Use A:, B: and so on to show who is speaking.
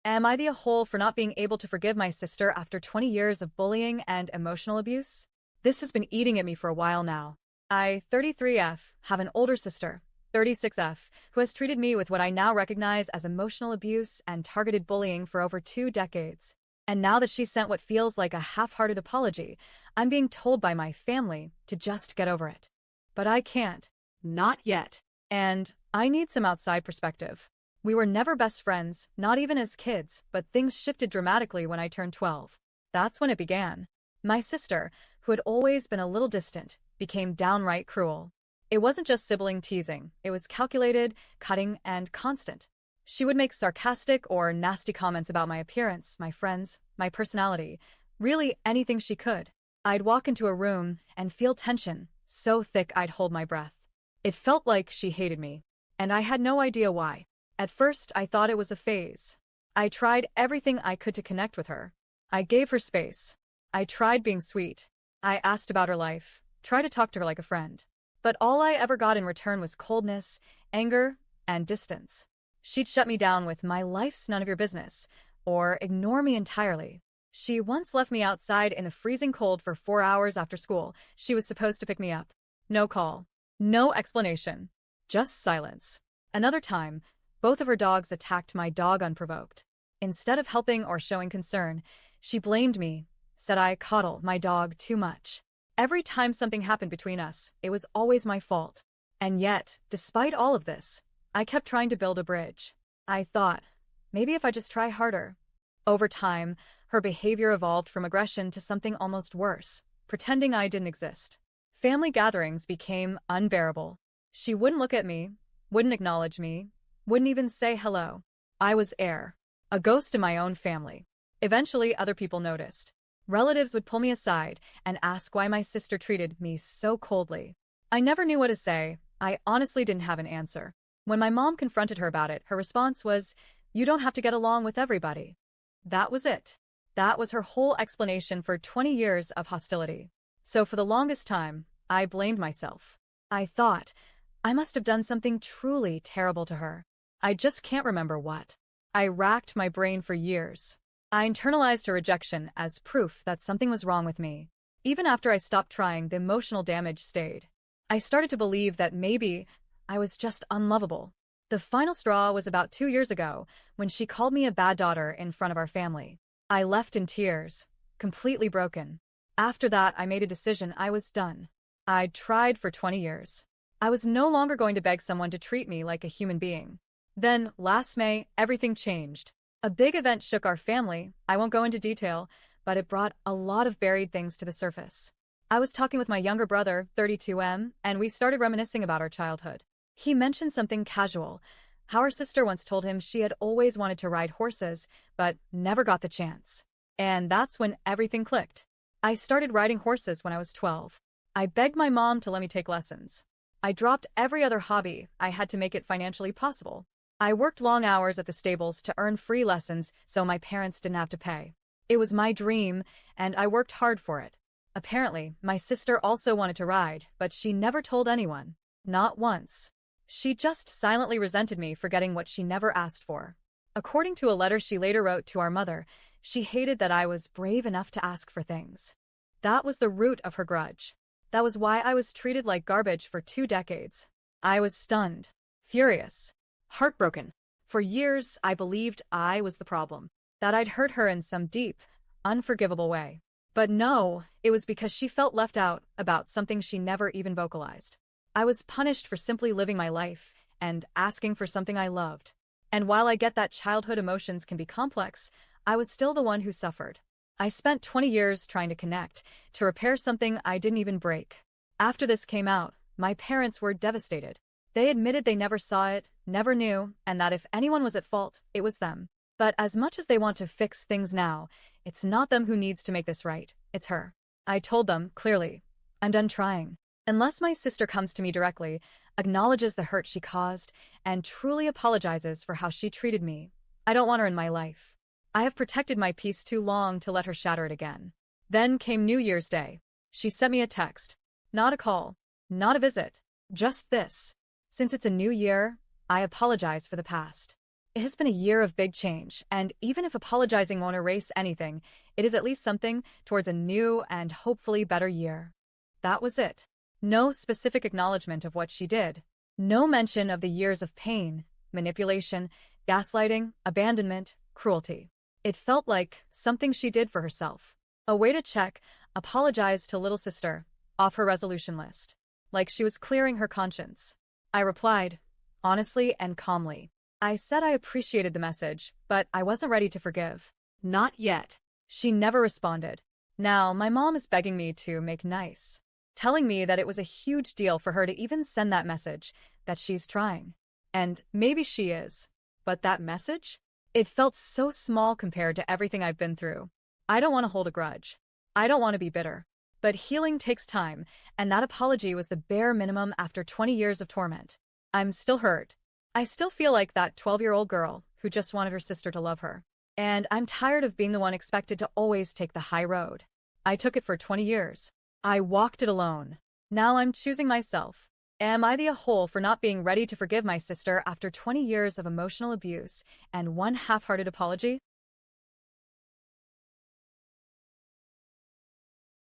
A: Am I the a-hole for not being able to forgive my sister after 20 years of bullying and emotional abuse? This has been eating at me for a while now. I, 33F, have an older sister, 36F, who has treated me with what I now recognize as emotional abuse and targeted bullying for over 2 decades. And now that she sent what feels like a half-hearted apology, I'm being told by my family to just get over it. But I can't. Not yet. And I need some outside perspective. We were never best friends, not even as kids, but things shifted dramatically when I turned 12. That's when it began. My sister, who had always been a little distant, became downright cruel. It wasn't just sibling teasing, it was calculated, cutting, and constant. She would make sarcastic or nasty comments about my appearance, my friends, my personality, really anything she could. I'd walk into a room and feel tension, so thick I'd hold my breath. It felt like she hated me, and I had no idea why. At first, I thought it was a phase. I tried everything I could to connect with her. I gave her space. I tried being sweet. I asked about her life, tried to talk to her like a friend. But all I ever got in return was coldness, anger, and distance. She'd shut me down with "my life's none of your business," or ignore me entirely. She once left me outside in the freezing cold for 4 hours after school. She was supposed to pick me up. No call. No explanation. Just silence. Another time, both of her dogs attacked my dog unprovoked. Instead of helping or showing concern, she blamed me, said I coddle my dog too much. Every time something happened between us, it was always my fault. And yet, despite all of this, I kept trying to build a bridge. I thought, maybe if I just try harder. Over time, her behavior evolved from aggression to something almost worse, pretending I didn't exist. Family gatherings became unbearable. She wouldn't look at me, wouldn't acknowledge me, wouldn't even say hello. I was air, a ghost in my own family. Eventually, other people noticed. Relatives would pull me aside and ask why my sister treated me so coldly. I never knew what to say. I honestly didn't have an answer. When my mom confronted her about it, her response was, "You don't have to get along with everybody." That was it. That was her whole explanation for 20 years of hostility. So for the longest time, I blamed myself. I thought, I must have done something truly terrible to her. I just can't remember what. I racked my brain for years. I internalized her rejection as proof that something was wrong with me. Even after I stopped trying, the emotional damage stayed. I started to believe that maybe I was just unlovable. The final straw was about 2 years ago when she called me a bad daughter in front of our family. I left in tears, completely broken. After that, I made a decision. I was done. I'd tried for 20 years. I was no longer going to beg someone to treat me like a human being. Then, last May, everything changed. A big event shook our family. I won't go into detail, but it brought a lot of buried things to the surface. I was talking with my younger brother, 32M, and we started reminiscing about our childhood. He mentioned something casual, how her sister once told him she had always wanted to ride horses, but never got the chance. And that's when everything clicked. I started riding horses when I was 12. I begged my mom to let me take lessons. I dropped every other hobby I had to make it financially possible. I worked long hours at the stables to earn free lessons so my parents didn't have to pay. It was my dream, and I worked hard for it. Apparently, my sister also wanted to ride, but she never told anyone. Not once. She just silently resented me for getting what she never asked for. According to a letter she later wrote to our mother, she hated that I was brave enough to ask for things. That was the root of her grudge. That was why I was treated like garbage for 2 decades. I was stunned, furious, heartbroken. For years, I believed I was the problem, that I'd hurt her in some deep, unforgivable way. But no, it was because she felt left out about something she never even vocalized. I was punished for simply living my life and asking for something I loved. And while I get that childhood emotions can be complex, I was still the one who suffered. I spent 20 years trying to connect, to repair something I didn't even break. After this came out, my parents were devastated. They admitted they never saw it, never knew, and that if anyone was at fault, it was them. But as much as they want to fix things now, it's not them who needs to make this right, it's her. I told them, clearly, I'm done trying. Unless my sister comes to me directly, acknowledges the hurt she caused, and truly apologizes for how she treated me, I don't want her in my life. I have protected my peace too long to let her shatter it again. Then came New Year's Day. She sent me a text. Not a call. Not a visit. Just this. Since it's a new year, I apologize for the past. It has been a year of big change, and even if apologizing won't erase anything, it is at least something towards a new and hopefully better year. That was it. No specific acknowledgement of what she did. No mention of the years of pain, manipulation, gaslighting, abandonment, cruelty. It felt like something she did for herself. A way to check, apologize to little sister, off her resolution list. Like she was clearing her conscience. I replied, honestly and calmly. I said I appreciated the message, but I wasn't ready to forgive.
B: Not yet.
A: She never responded. Now, my mom is begging me to make nice, telling me that it was a huge deal for her to even send that message, that she's trying. And maybe she is. But that message? It felt so small compared to everything I've been through. I don't want to hold a grudge. I don't want to be bitter. But healing takes time, and that apology was the bare minimum after 20 years of torment. I'm still hurt. I still feel like that 12-year-old girl who just wanted her sister to love her. And I'm tired of being the one expected to always take the high road. I took it for 20 years. I walked it alone. Now I'm choosing myself. Am I the a-hole for not being ready to forgive my sister after 20 years of emotional abuse and one half-hearted apology?